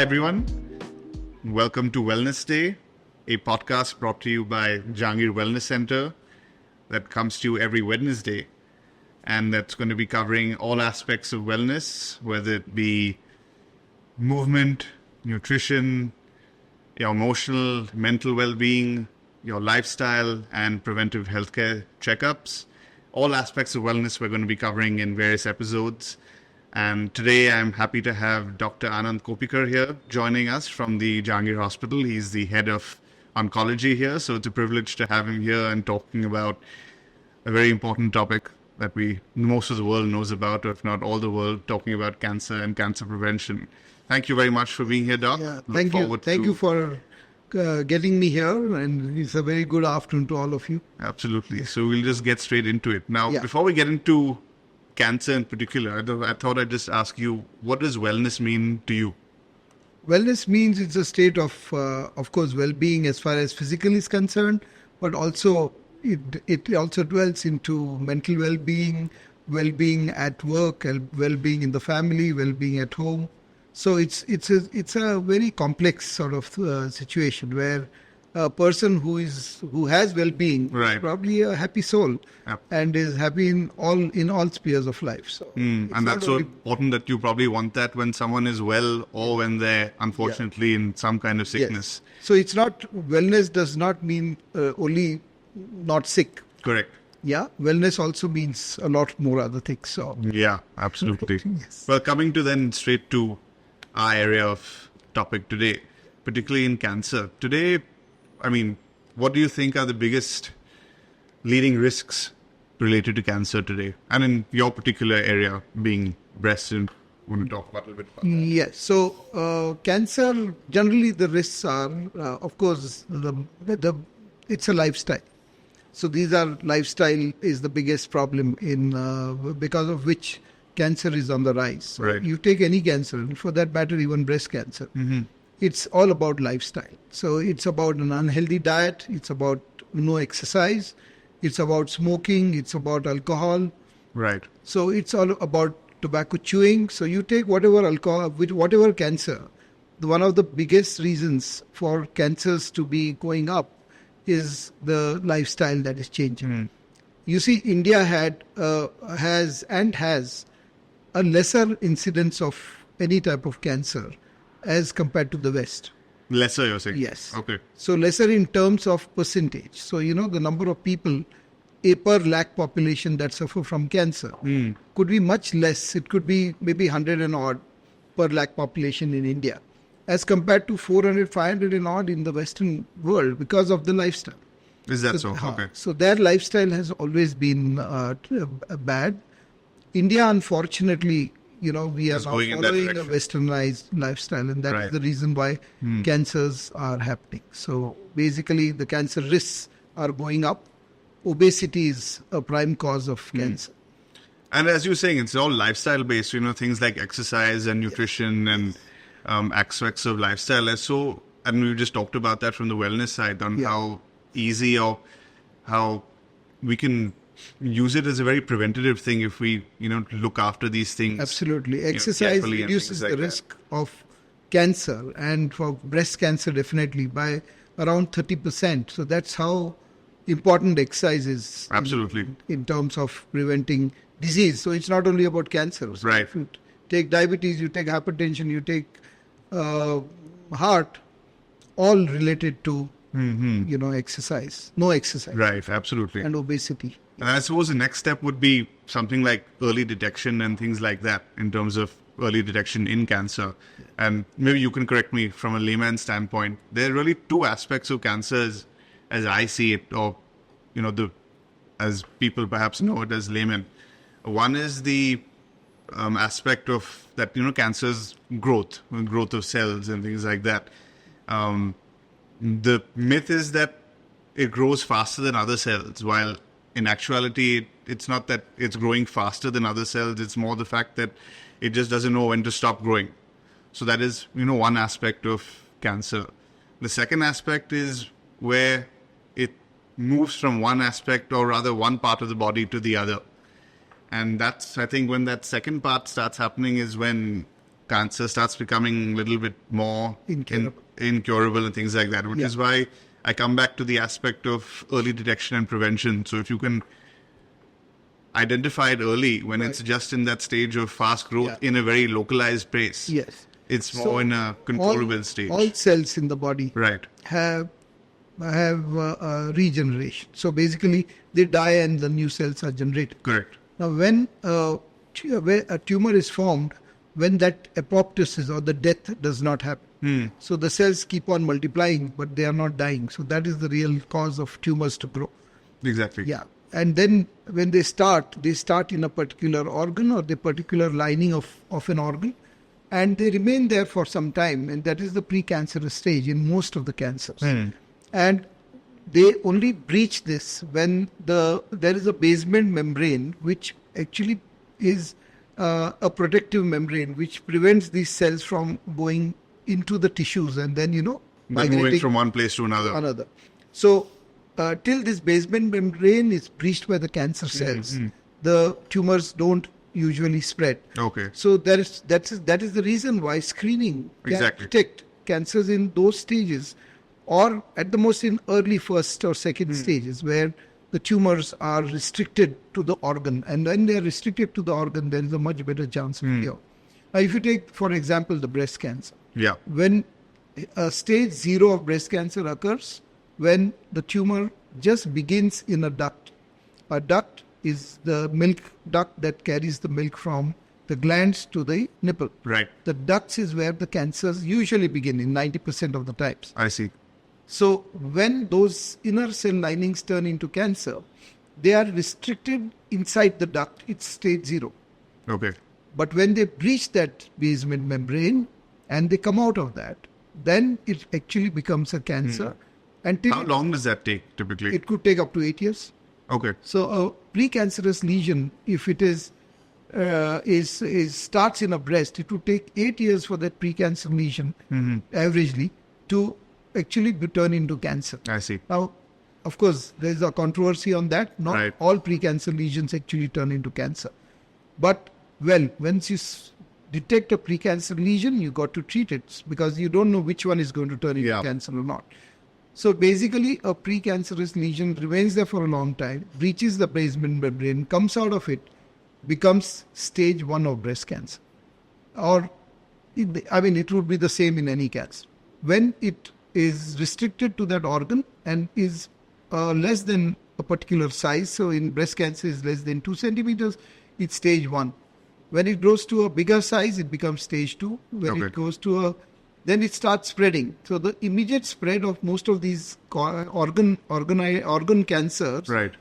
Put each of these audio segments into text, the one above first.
everyone. Welcome to Wellness Day, a podcast brought to you by Jahangir Wellness Center that comes to you every Wednesday. And that's going to be covering all aspects of wellness, whether it be movement, nutrition, your emotional, mental well-being, your lifestyle, and preventive healthcare checkups. All aspects of wellness we're going to be covering in various episodes. And today I'm happy to have Dr. Anand Koppikar here joining us from the Jahangir Hospital. He's the head of Oncology here, so it's a privilege to have him here and talking about a very important topic that most of the world knows about, or if not all the world, talking about cancer and cancer prevention. Thank you very much for being here, Doc. Yeah, thank you. Thank you for getting me here, and it's a very good afternoon to all of you. Absolutely. So we'll just get straight into it. Now, before we get into cancer in particular, I thought I'd just ask you, what does wellness mean to you? Wellness means it's a state of course, well-being as far as physical is concerned, but also it also dwells into mental well-being, well-being at work, well-being in the family, well-being at home. So it's a very complex sort of situation where a person who has well-being is probably a happy soul and is happy in all spheres of life. So and that's so important that you probably want that when someone is well or when they're unfortunately in some kind of sickness. Yes. So it's not, wellness does not mean only not sick. Correct. Yeah, wellness also means a lot more other things. So yeah, absolutely. Yes. Well, coming to then straight to our area of topic today, particularly in cancer. Today, I mean, what do you think are the biggest leading risks related to cancer today? And in your particular area, being breast, and we want to talk about a little bit about that. Yes. So cancer, generally the risks are, of course, it's a lifestyle. So lifestyle is the biggest problem because of which cancer is on the rise. So you take any cancer, and for that matter, even breast cancer. Mm-hmm. It's all about lifestyle. So it's about an unhealthy diet. It's about no exercise. It's about smoking. It's about alcohol. Right. So it's all about tobacco chewing. So you take whatever alcohol, with whatever cancer, one of the biggest reasons for cancers to be going up is the lifestyle that is changing. Mm. You see, India has a lesser incidence of any type of cancer as compared to the West. Lesser, you're saying? Yes. Okay. So lesser in terms of percentage. So, the number of people per lakh population that suffer from cancer could be much less. It could be maybe 100 and odd per lakh population in India, as compared to 400, 500 and odd in the Western world because of the lifestyle. Is that so? Okay. So their lifestyle has always been bad. India, unfortunately, we are now following a westernized lifestyle, and that is the reason why cancers are happening. So basically, the cancer risks are going up. Obesity is a prime cause of cancer. And as you're saying, it's all lifestyle based, things like exercise and nutrition and aspects of lifestyle. And we just talked about that from the wellness side on how easy or how we can use it as a very preventative thing if we, look after these things. Absolutely. Exercise reduces the risk of cancer, and for breast cancer definitely by around 30%. So that's how important exercise is. Absolutely. In terms of preventing disease. So it's not only about cancer. So if you take diabetes, you take hypertension, you take heart, all related to exercise. No exercise. Right, absolutely. And obesity. And I suppose the next step would be something like early detection and things like that in terms of early detection in cancer. And maybe you can correct me from a layman's standpoint. There are really two aspects of cancer as I see it, or, as people perhaps know it as laymen. One is the aspect of that, cancer's growth of cells and things like that. The myth is that it grows faster than other cells, while in actuality, it's not that it's growing faster than other cells. It's more the fact that it just doesn't know when to stop growing. So that is, one aspect of cancer. The second aspect is where it moves from one aspect, or rather one part of the body, to the other. And that's, I think, when that second part starts happening is when cancer starts becoming a little bit more Incurable. incurable and things like that, which Yeah. is why I come back to the aspect of early detection and prevention. So if you can identify it early when it's Right. just in that stage of fast growth Yeah. in a very localized place, Yes. it's more So in a controllable stage. All cells in the body Right. have regeneration. So basically, they die and the new cells are generated. Correct. Now, when where a tumor is formed, when that apoptosis or the death does not happen, so the cells keep on multiplying, but they are not dying. So that is the real cause of tumors to grow. Exactly. Yeah. And then when they start in a particular organ or the particular lining of an organ, and they remain there for some time, and that is the precancerous stage in most of the cancers. And they only breach this when there is a basement membrane, which actually is a protective membrane, which prevents these cells from going into the tissues and then, Then moving migrating from one place to another. another. So till this basement membrane is breached by the cancer cells, the tumors don't usually spread. Okay. So that is the reason why screening can Exactly. detect cancers in those stages, or at the most in early first or second stages, where the tumors are restricted to the organ, and when they are restricted to the organ, there is a much better chance of cure. Now, if you take, for example, the breast cancer, Yeah. when stage 0 of breast cancer occurs, when the tumor just begins in a duct. A duct is the milk duct that carries the milk from the glands to the nipple. Right. The ducts is where the cancers usually begin in 90% of the times. I see. So when those inner cell linings turn into cancer, they are restricted inside the duct. It's stage 0. Okay. But when they breach that basement membrane and they come out of that, then it actually becomes a cancer. Until How long does that take typically? it could take up to 8 years. Okay. So a precancerous lesion, if it is starts in a breast, it would take 8 years for that precancer lesion, averagely, to actually turn into cancer. I see. Now, of course, there is a controversy on that. Not Right. all precancer lesions actually turn into cancer. But, well, once you detect a precancer lesion, you got to treat it because you don't know which one is going to turn into Yeah. cancer or not. So basically, a precancerous lesion remains there for a long time, breaches the basement membrane, comes out of it, becomes stage 1 of breast cancer. Or, it would be the same in any cancer. When it is restricted to that organ and is less than a particular size, so in breast cancer is less than 2 centimeters, it's stage 1. When it grows to a bigger size, it becomes stage 2. When Okay. it goes to then it starts spreading. So the immediate spread of most of these organ cancers Right.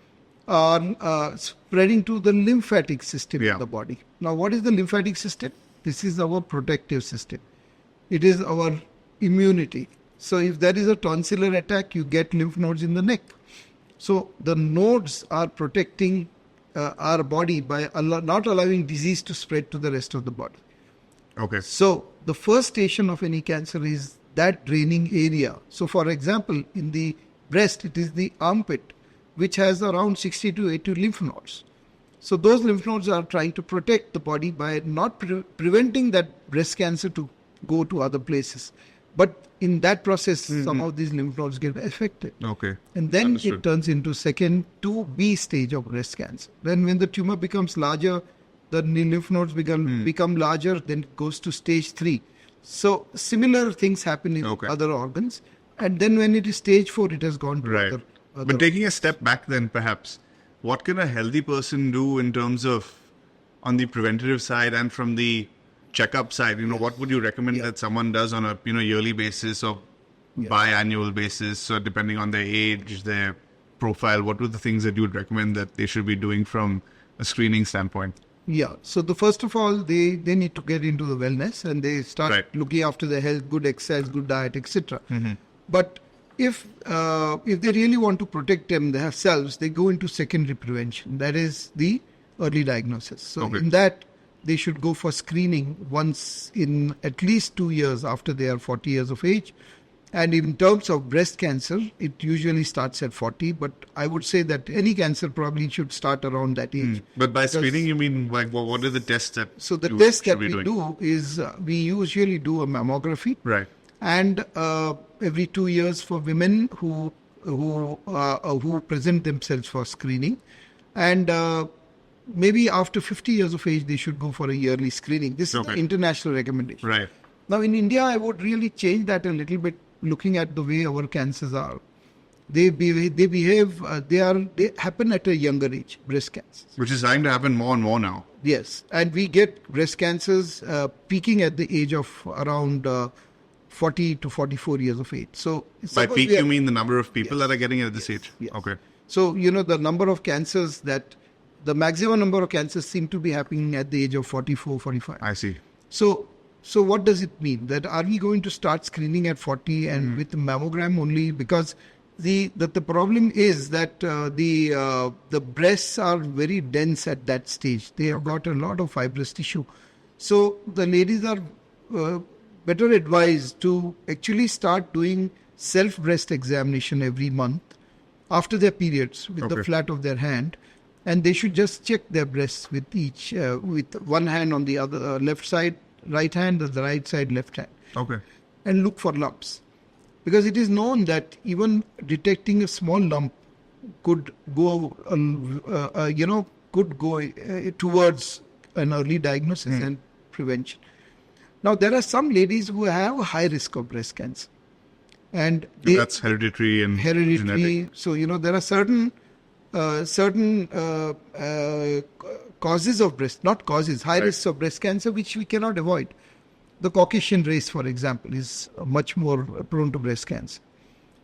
are spreading to the lymphatic system Yeah. of the body. Now, what is the lymphatic system? This is our protective system. It is our immunity. So if there is a tonsillar attack, you get lymph nodes in the neck. So the nodes are protecting our body by not allowing disease to spread to the rest of the body. Okay. So the first station of any cancer is that draining area. So for example, in the breast, it is the armpit, which has around 60 to 80 lymph nodes. So those lymph nodes are trying to protect the body by not preventing that breast cancer to go to other places. But in that process, some of these lymph nodes get affected. Okay. And then Understood. it turns into second 2B stage of breast cancer. Then when the tumor becomes larger, the lymph nodes become larger, then it goes to stage 3. So similar things happen in Okay. other organs. And then when it is stage 4, it has gone to Right. other But taking a step back then perhaps, what can a healthy person do in terms of on the preventative side and from the checkup side? What would you recommend that someone does on a yearly basis or biannual basis? So depending on their age, their profile, what were the things that you would recommend that they should be doing from a screening standpoint? Yeah. So the first of all, they need to get into the wellness and they start Right. looking after their health, good exercise, good diet, etc. But if they really want to protect themselves, they go into secondary prevention. That is the early diagnosis. So Okay. in that, they should go for screening once in at least 2 years after they are 40 years of age. And in terms of breast cancer, it usually starts at 40, but I would say that any cancer probably should start around that age. But by Because- screening, you mean like what are the tests that So the you test should that be we doing? do is we usually do a mammography, Right. and every 2 years for women who present themselves for screening, and maybe after 50 years of age they should go for a yearly screening. This is the Okay. international recommendation. Right. Now in India, I would really change that a little bit, looking at the way our cancers are. They happen at a younger age, breast cancers. Which is starting to happen more and more now. Yes, and we get breast cancers peaking at the age of around 40 to 44 years of age. So By suppose peak, we are- you mean the number of people Yes. that are getting it at this age? Yes. Okay. So, the number of cancers the maximum number of cancers seem to be happening at the age of 44, 45. I see. So what does it mean? That are we going to start screening at 40 and with mammogram only? Because the problem is that the breasts are very dense at that stage. They have got a lot of fibrous tissue. So the ladies are better advised to actually start doing self-breast examination every month after their periods with the Okay. flat of their hand. And they should just check their breasts with with one hand on the other left side, right hand, the right side, left hand, Okay. and look for lumps. Because it is known that even detecting a small lump could go, towards an early diagnosis and prevention. Now, there are some ladies who have a high risk of breast cancer. And they, That's hereditary and hereditary. genetic. So, there are certain causes of high risks of breast cancer, which we cannot avoid. The Caucasian race, for example, is much more prone to breast cancer.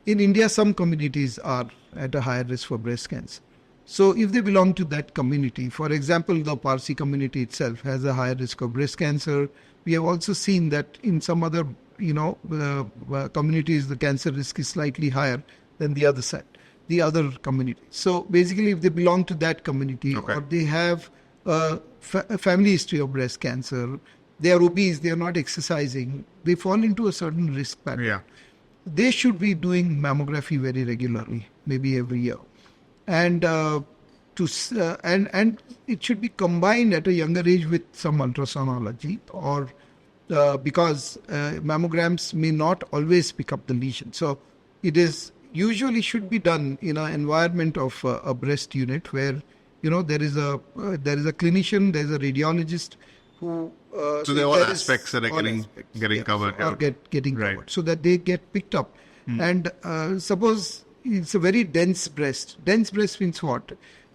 In India, some communities are at a higher risk for breast cancer. So if they belong to that community, for example, the Parsi community itself has a higher risk of breast cancer. We have also seen that in some other, communities, the cancer risk is slightly higher than the other community. So basically, if they belong to that community, Okay. or they have a family history of breast cancer, they are obese, they are not exercising, they fall into a certain risk pattern. Yeah. They should be doing mammography very regularly, maybe every year, and and it should be combined at a younger age with some ultrasonology, or because mammograms may not always pick up the lesion. So it is usually should be done in an environment of a breast unit where there is a clinician, there is a radiologist who. So there are all there is aspects that are all getting aspects, covered. Are getting Right. covered, so that they get picked up. And suppose it's a very dense breast. Dense breast means what?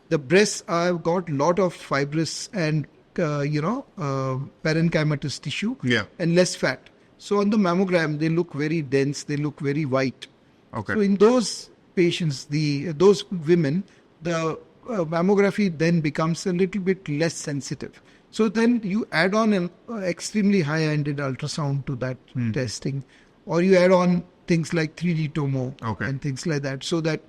The breasts have got lot of fibrous and parenchymatous tissue, Yeah. and less fat. So on the mammogram, they look very dense. They look very white. Okay. So in those patients, those women, the mammography then becomes a little bit less sensitive. So then you add on an extremely high-ended ultrasound to that testing, or you add on things like 3D tomo Okay. and things like that, so that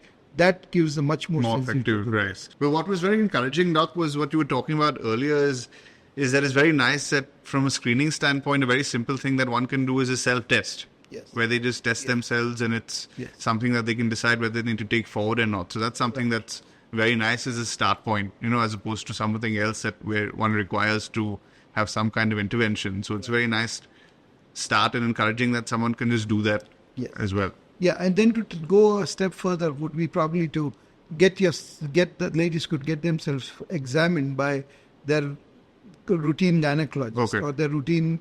gives a much more sensitive. effective, right? But what was very encouraging, Doc, was what you were talking about earlier is that it's very nice that from a screening standpoint, a very simple thing that one can do is a self-test. Yes. Where they just test themselves, and it's Yes. something that they can decide whether they need to take forward or not. So that's something that's very nice as a start point, as opposed to something else where one requires to have some kind of intervention. So it's very nice start and encouraging that someone can just do that Yes. as well. Yeah, and then to go a step further would be probably to get the ladies could get themselves examined by their routine gynecologist Okay. or their routine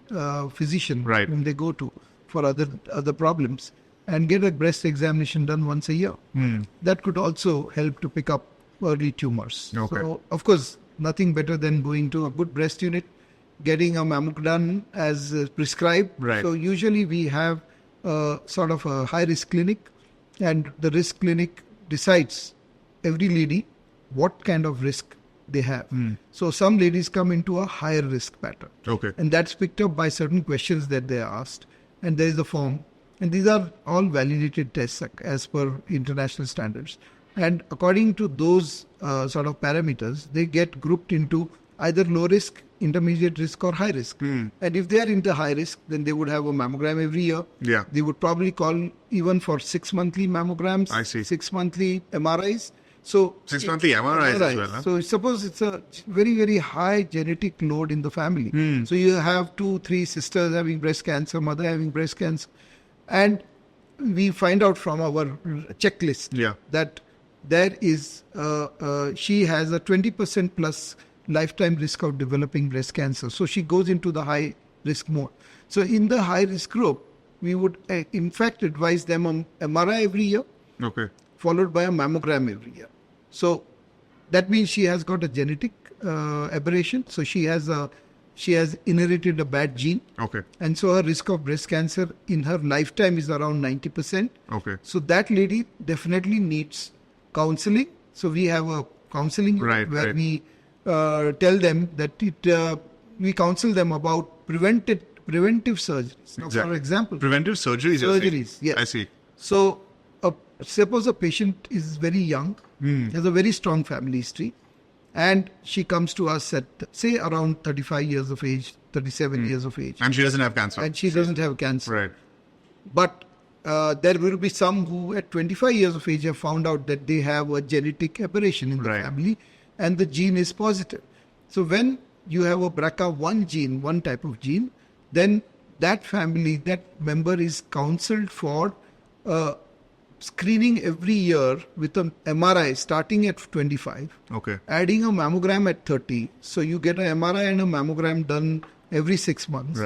physician Right. whom they go to for other problems, and get a breast examination done once a year. That could also help to pick up early tumors. Okay. So, of course, nothing better than going to a good breast unit, getting a mammogram done as prescribed. Right. So usually we have sort of a high-risk clinic, and the risk clinic decides every lady what kind of risk they have. So some ladies come into a higher risk pattern. Okay. And that's picked up by certain questions that they are asked. And there is a form. And these are all validated tests as per international standards. And according to those sort of parameters, they get grouped into either low risk, intermediate risk, or high risk. And if they are into high risk, then they would have a mammogram every year. Yeah. They would probably call even for 6 monthly mammograms, I see. 6 monthly MRIs. So 6 monthly MRIs as well. Huh? So suppose it's a very, very high genetic load in the family. So you have 2-3 sisters having breast cancer, mother having breast cancer. And we find out from our checklist that there is, she has a 20% plus lifetime risk of developing breast cancer. So she goes into the high risk mode. So in the high risk group, we would in fact advise them on MRI every year, followed by a mammogram every year. So that means she has got a genetic aberration. So she has inherited a bad gene. And so her risk of breast cancer in her lifetime is around 90%. So that lady definitely needs counseling. So we have a counseling where we tell them that we counsel them about preventive surgeries. Now, for example, preventive surgeries. Yes. I see. So suppose a patient is very young, has a very strong family history, and she comes to us at, say, around 35 years of age, 37 years of age. And she doesn't have cancer. And she doesn't have cancer. But there will be some who at 25 years of age have found out that they have a genetic aberration in the family and the gene is positive. So when you have a BRCA1 gene, one type of gene, then that family, that member is counseled for screening every year with an MRI starting at 25, adding a mammogram at 30. So you get an MRI and a mammogram done every 6 months.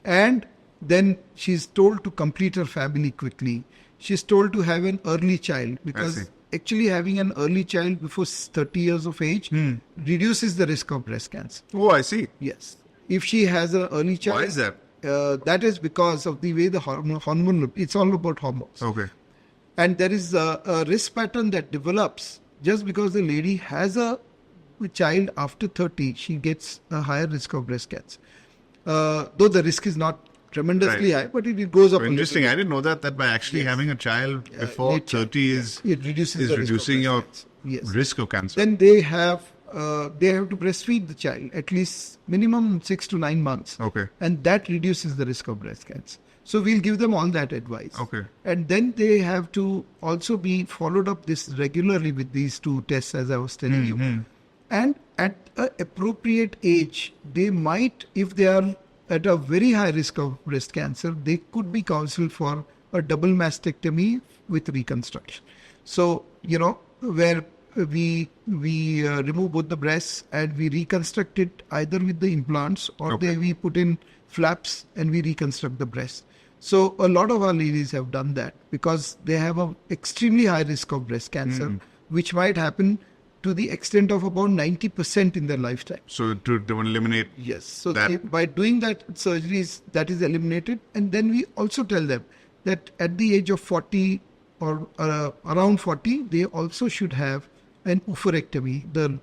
And then she's told to complete her family quickly. She's told to have an early child because actually having an early child before 30 years of age reduces the risk of breast cancer. Oh, I see. Yes. If she has an early child. Why is that? That is because of the way the hormone, it's all about hormones. And there is a risk pattern that develops just because the lady has a child after 30, she gets a higher risk of breast cancer. Though the risk is not tremendously high, but it goes up. Interesting. I didn't know that by actually having a child before 30 is reducing your risk of cancer. Then they have to breastfeed the child at least minimum 6 to 9 months. And that reduces the risk of breast cancer. So we'll give them all that advice. And then they have to also be followed up this regularly with these 2 tests, as I was telling you. And at an appropriate age, they might, if they are at a very high risk of breast cancer, they could be counseled for a double mastectomy with reconstruction. So, where we remove both the breasts and we reconstruct it either with the implants or we put in flaps and we reconstruct the breast. So a lot of our ladies have done that because they have an extremely high risk of breast cancer, which might happen to the extent of about 90% in their lifetime. So to eliminate So by doing that surgeries, that is eliminated. And then we also tell them that at the age of 40 or around 40, they also should have an oophorectomy, the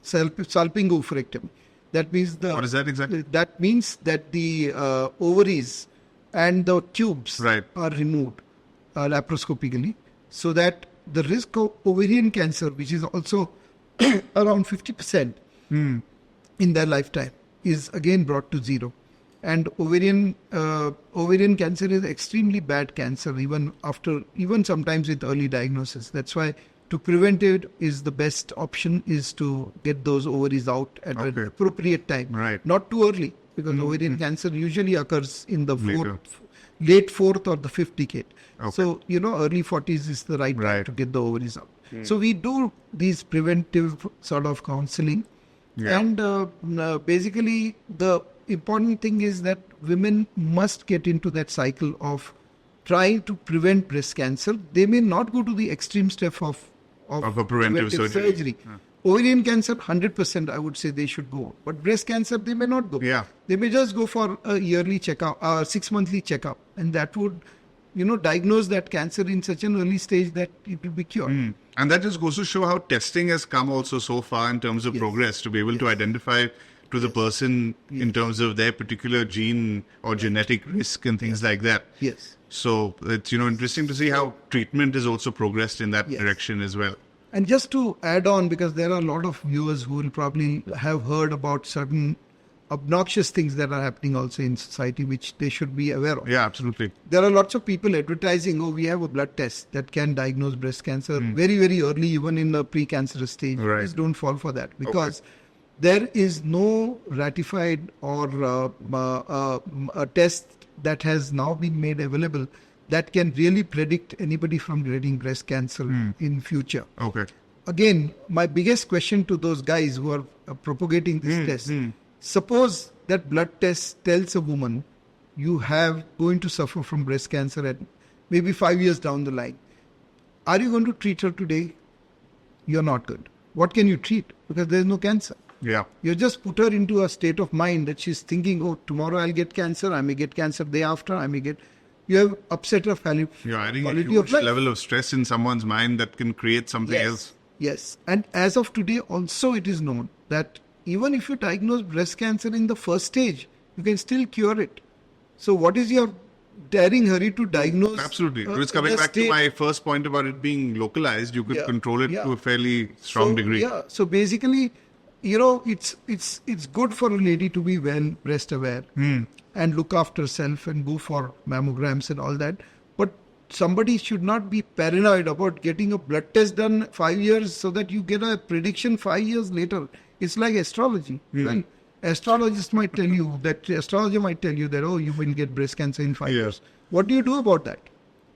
salpingo oophorectomy. That means what is that exactly? That means that the ovaries and the tubes are removed laparoscopically, so that the risk of ovarian cancer, which is also around 50% in their lifetime, is again brought to zero. And ovarian cancer is extremely bad cancer, even sometimes with early diagnosis. That's why to prevent it is the best option is to get those ovaries out at an appropriate time, not too early. Because ovarian cancer usually occurs in the late 4th or the 5th decade. So, early 40s is the right time to get the ovaries out. So we do these preventive sort of counseling. And basically the important thing is that women must get into that cycle of trying to prevent breast cancer. They may not go to the extreme step of a preventive surgery. Ovarian cancer, 100% I would say they should go. But breast cancer, they may not go. They may just go for a yearly checkup, 6 monthly checkup. And that would, diagnose that cancer in such an early stage that it will be cured. And that just goes to show how testing has come also so far in terms of progress to be able to identify to the person in terms of their particular gene or genetic risk and things like that. Yes. So it's, interesting to see how treatment has also progressed in that direction as well. And just to add on, because there are a lot of viewers who will probably have heard about certain obnoxious things that are happening also in society, which they should be aware of. Yeah, absolutely. There are lots of people advertising, oh, we have a blood test that can diagnose breast cancer very, very early, even in the pre-cancerous stage. Right. Please don't fall for that, because there is no ratified or a test that has now been made available that can really predict anybody from getting breast cancer in future. Okay. Again, my biggest question to those guys who are propagating this test, suppose that blood test tells a woman you have going to suffer from breast cancer at maybe 5 years down the line. Are you going to treat her today? You're not good. What can you treat? Because there's no cancer. Yeah. You just put her into a state of mind that she's thinking, oh, tomorrow I'll get cancer. I may get cancer day after. I may get... You have upset her You're adding a quality huge of life. level of stress in someone's mind that can create something else. Yes. And as of today, also it is known that even if you diagnose breast cancer in the first stage, you can still cure it. So what is your daring hurry to diagnose? Absolutely. It's coming back to my first point about it being localized. You could control it to a fairly strong degree. Yeah. So basically, it's good for a lady to be well breast aware and look after herself and go for mammograms and all that. But somebody should not be paranoid about getting a blood test done 5 years so that you get a prediction 5 years later. It's like astrology. Well, astrologists might tell you that, oh, you will get breast cancer in 5 years. What do you do about that?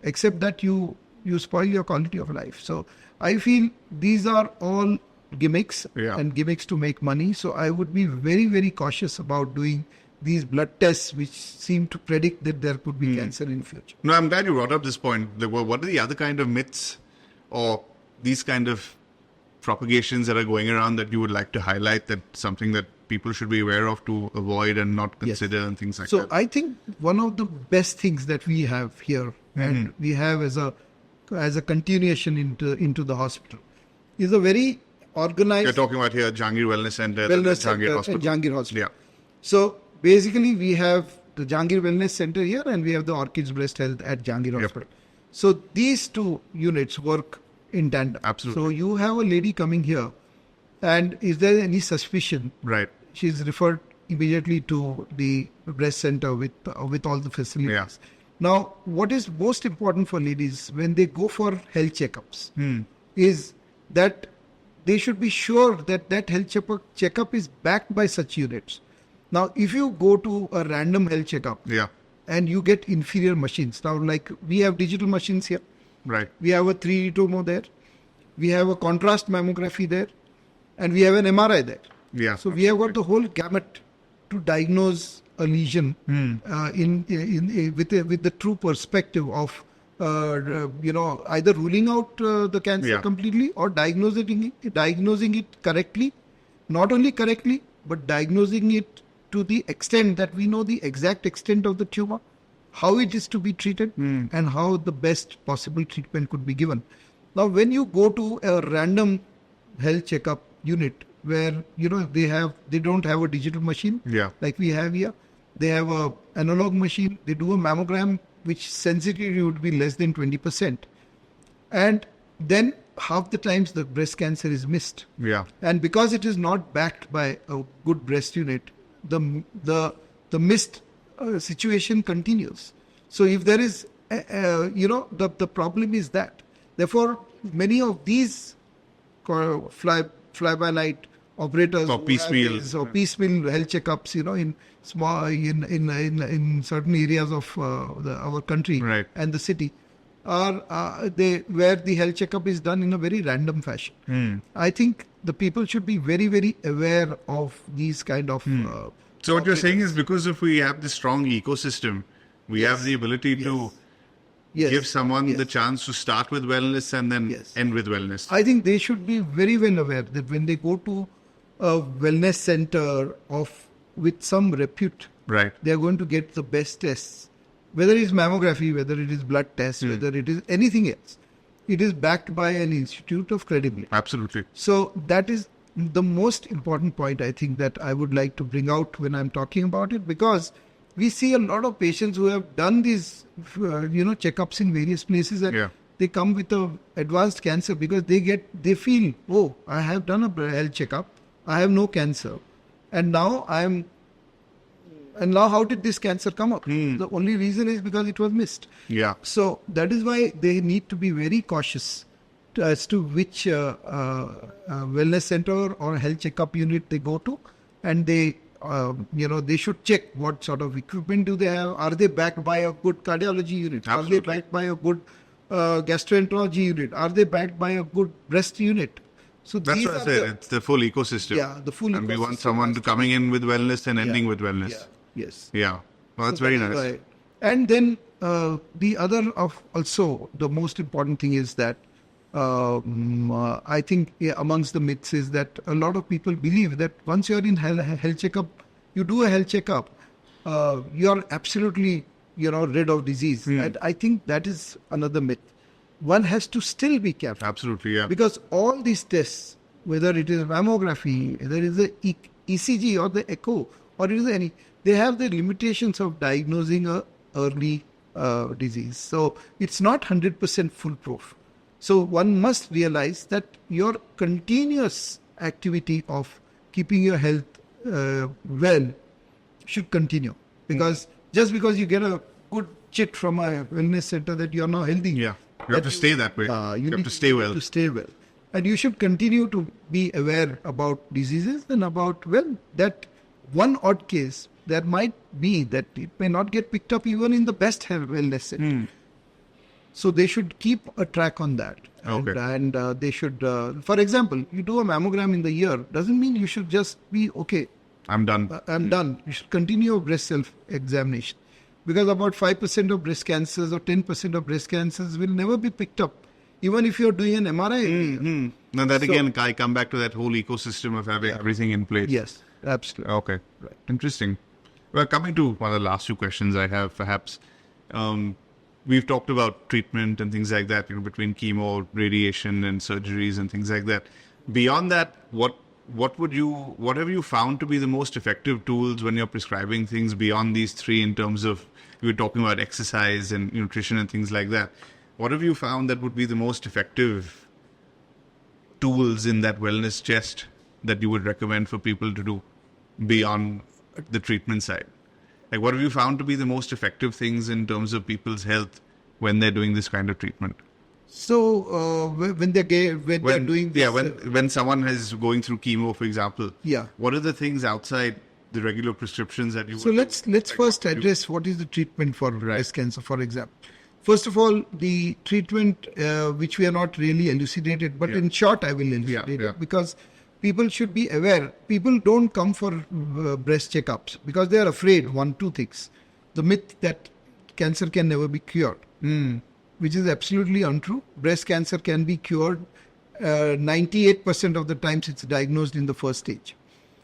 Except that you spoil your quality of life. So I feel these are all gimmicks and gimmicks to make money. So I would be very, very cautious about doing these blood tests which seem to predict that there could be cancer in future. No, I'm glad you brought up this point. What are the other kind of myths or these kind of propagations that are going around that you would like to highlight, that something that people should be aware of to avoid and not consider and things like that? So I think one of the best things that we have here and we have as a continuation into the hospital is a very organized... You're talking about here Jahangir Wellness Center, Jahangir Hospital. Yeah. So basically we have the Jahangir Wellness Center here and we have the Orchids Breast Health at Jahangir Hospital. So these two units work in tandem. Absolutely. So you have a lady coming here and is there any suspicion? Right. She's referred immediately to the breast center with all the facilities. Yeah. Now, what is most important for ladies when they go for health checkups is that they should be sure that health checkup is backed by such units. Now, if you go to a random health checkup and you get inferior machines, now like we have digital machines here. Right. We have a 3D tomo there. We have a contrast mammography there. And we have an MRI there. Yeah. So we have got the whole gamut to diagnose a lesion with the true perspective of either ruling out the cancer completely or diagnosing it correctly, not only correctly but diagnosing it to the extent that we know the exact extent of the tumor, how it is to be treated, and how the best possible treatment could be given. Now, when you go to a random health checkup unit where they don't have a digital machine like we have here, they have a analog machine. They do a mammogram which sensitivity would be less than 20%, and then half the times the breast cancer is missed. And because it is not backed by a good breast unit, the missed situation continues. So if there is the problem is that therefore many of these fly by night operators or piecemeal health checkups in small in certain areas of our country and the city are where the health checkup is done in a very random fashion. I think the people should be very, very aware of these kind of so what you're saying is, because if we have this strong ecosystem, we have the ability to give someone the chance to start with wellness and then end with wellness. I think they should be very well aware that when they go to a wellness center with some repute, they are going to get the best tests. Whether it is mammography, whether it is blood tests, whether it is anything else, it is backed by an institute of credibility. Absolutely. So that is the most important point, I think, that I would like to bring out when I'm talking about it, because we see a lot of patients who have done these, checkups in various places, and they come with a advanced cancer because they feel, oh, I have done a health checkup, I have no cancer, and now how did this cancer come up? The only reason is because it was missed. Yeah. So that is why they need to be very cautious as to which wellness center or health checkup unit they go to, and they should check what sort of equipment do they have. Are they backed by a good cardiology unit? Absolutely. Are they backed by a good gastroenterology unit? Are they backed by a good breast unit? So That's these what I are said. It's the full ecosystem. Yeah, the full And we want ecosystem someone has to to coming in with wellness and ending with Yeah. wellness. Yes. Yeah. Well, that's So very that is nice. why. And then the other of also the most important thing is that I think amongst the myths is that a lot of people believe that once you're in health checkup, you do a health checkup, you're absolutely rid of disease. And I think that is another myth. One has to still be careful. Absolutely, yeah. Because all these tests, whether it is mammography, whether it is the ECG or the echo, or it is any, they have the limitations of diagnosing a early disease. So it's not 100% foolproof. So one must realize that your continuous activity of keeping your health well should continue. Because just because you get a good chit from a wellness center that you're now healthy. Yeah. You have to stay that way. You have to stay well. To stay well. And you should continue to be aware about diseases and about, well, that one odd case, there might be that it may not get picked up even in the best wellness center. So they should keep a track on that. Okay. And they should, for example, you do a mammogram in the year, doesn't mean you should just be, okay, I'm done. I'm done. You should continue your breast self-examination. Because about 5% of breast cancers or 10% of breast cancers will never be picked up. Even if you're doing an MRI. Now that again, I come back to that whole ecosystem of having everything in place. Yes, absolutely. Okay. Right. Interesting. Well, coming to one of the last few questions I have, perhaps, we've talked about treatment and things like that, between chemo, radiation, and surgeries and things like that. Beyond that, what have you found to be the most effective tools when you're prescribing things beyond these three in terms of, you were talking about exercise and nutrition and things like that. What have you found that would be the most effective tools in that wellness chest that you would recommend for people to do beyond the treatment side? Like, what have you found to be the most effective things in terms of people's health when they're doing this kind of treatment? So when they're doing this, when someone is going through chemo, for example, Yeah. what are the things outside the regular prescriptions that you? So let's first address what is the treatment for breast cancer, for example. First of all, the treatment which we are not really elucidated, but in short, I will elucidate it because people should be aware. People don't come for breast checkups because they are afraid. Two things: the myth that cancer can never be cured, which is absolutely untrue. Breast cancer can be cured 98% of the times. It's diagnosed in the first stage.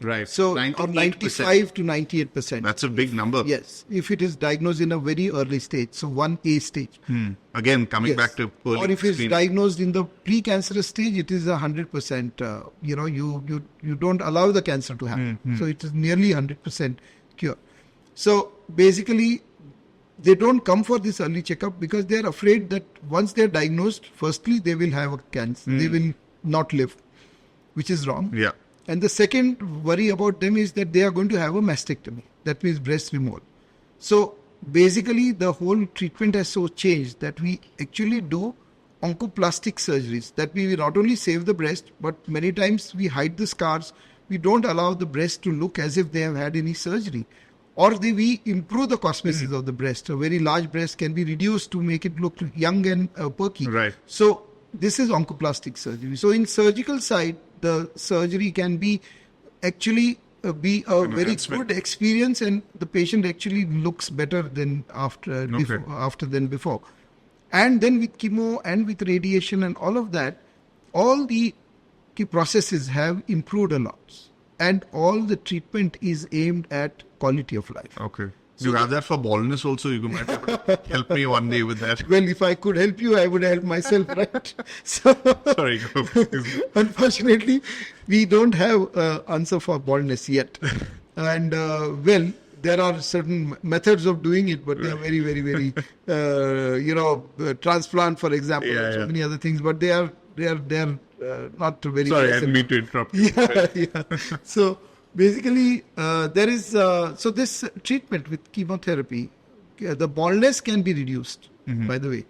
Right. So, or 95 to 98%. That's a big number. Yes, if it is diagnosed in a very early stage, so 1A stage. Again, coming back to early or if it's screening. diagnosed in the precancerous stage, it is 100%. You don't allow the cancer to happen. So it is nearly 100% cure. So basically, they don't come for this early checkup because they are afraid that once they are diagnosed, firstly they will have a cancer. They will not live, which is wrong. Yeah. And the second worry about them is that they are going to have a mastectomy. That means breast removal. So basically the whole treatment has so changed that we actually do oncoplastic surgeries. That we will not only save the breast, but many times we hide the scars. We don't allow the breast to look as if they have had any surgery. Or we improve the cosmesis of the breast. A very large breast can be reduced to make it look young and perky. Right. So this is oncoplastic surgery. So in surgical side, the surgery can be actually be a very good experience, and the patient actually looks better than after than before. And then with chemo and with radiation and all of that, all the processes have improved a lot, and all the treatment is aimed at quality of life. Okay. You have that for baldness also. You might be able to help me one day with that. Well, if I could help you, I would help myself, right? So, Sorry. unfortunately, we don't have answer for baldness yet. And there are certain methods of doing it, but they are very, very, very, transplant, for example, and so many other things, but they are not very. Sorry, I pleasant. didn't mean to interrupt you. Yeah. So basically, there is so this treatment with chemotherapy, the baldness can be reduced. By the way,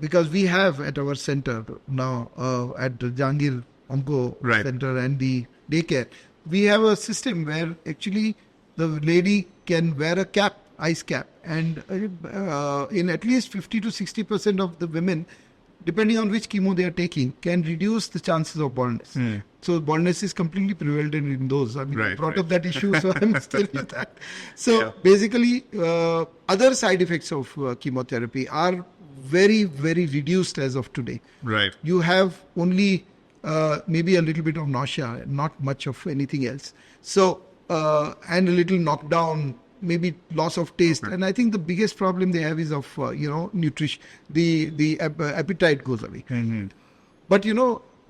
because we have at our center now at the Jahangir Onco Center and the daycare, we have a system where actually the lady can wear a cap, ice cap, and in at least 50 to 60% of the women, depending on which chemo they are taking, can reduce the chances of baldness. So baldness is completely prevalent in those. I mean, I brought up that issue, so I'm still with that. So basically, other side effects of chemotherapy are very, very reduced as of today. Right. You have only maybe a little bit of nausea, not much of anything else. So, and a little knockdown, maybe loss of taste. And I think the biggest problem they have is of, nutrition. The appetite goes away. But,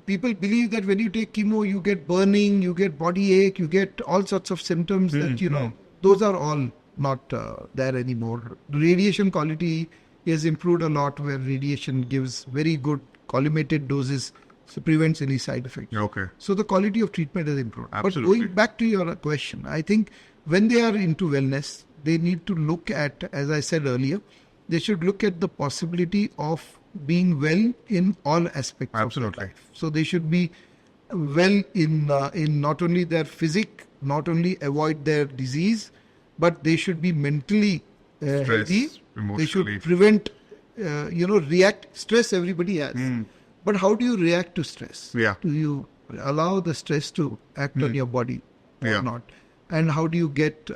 people believe that when you take chemo, you get burning, you get body ache, you get all sorts of symptoms that, those are all not there anymore. The radiation quality has improved a lot, where radiation gives very good collimated doses, so prevents any side effects. Okay. So the quality of treatment has improved. Absolutely. But going back to your question, I think when they are into wellness, they need to look at, as I said earlier, they should look at the possibility of being well in all aspects of their life. So they should be well in not only their physique, not only avoid their disease, but they should be mentally healthy. They should prevent, stress everybody has. But how do you react to stress? Yeah. Do you allow the stress to act on your body or not? And how do you get so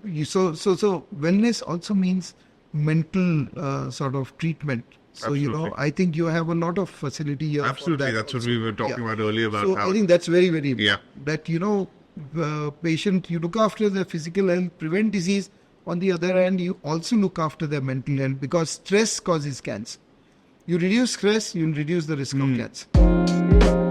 wellness also means mental sort of treatment. So I think you have a lot of facility here. Absolutely, that's what we were talking about earlier about. So I think that's very, very important. Yeah. That patient, you look after their physical health, prevent disease. On the other hand, you also look after their mental health, because stress causes cancer. You reduce stress, you'll reduce the risk of cancer.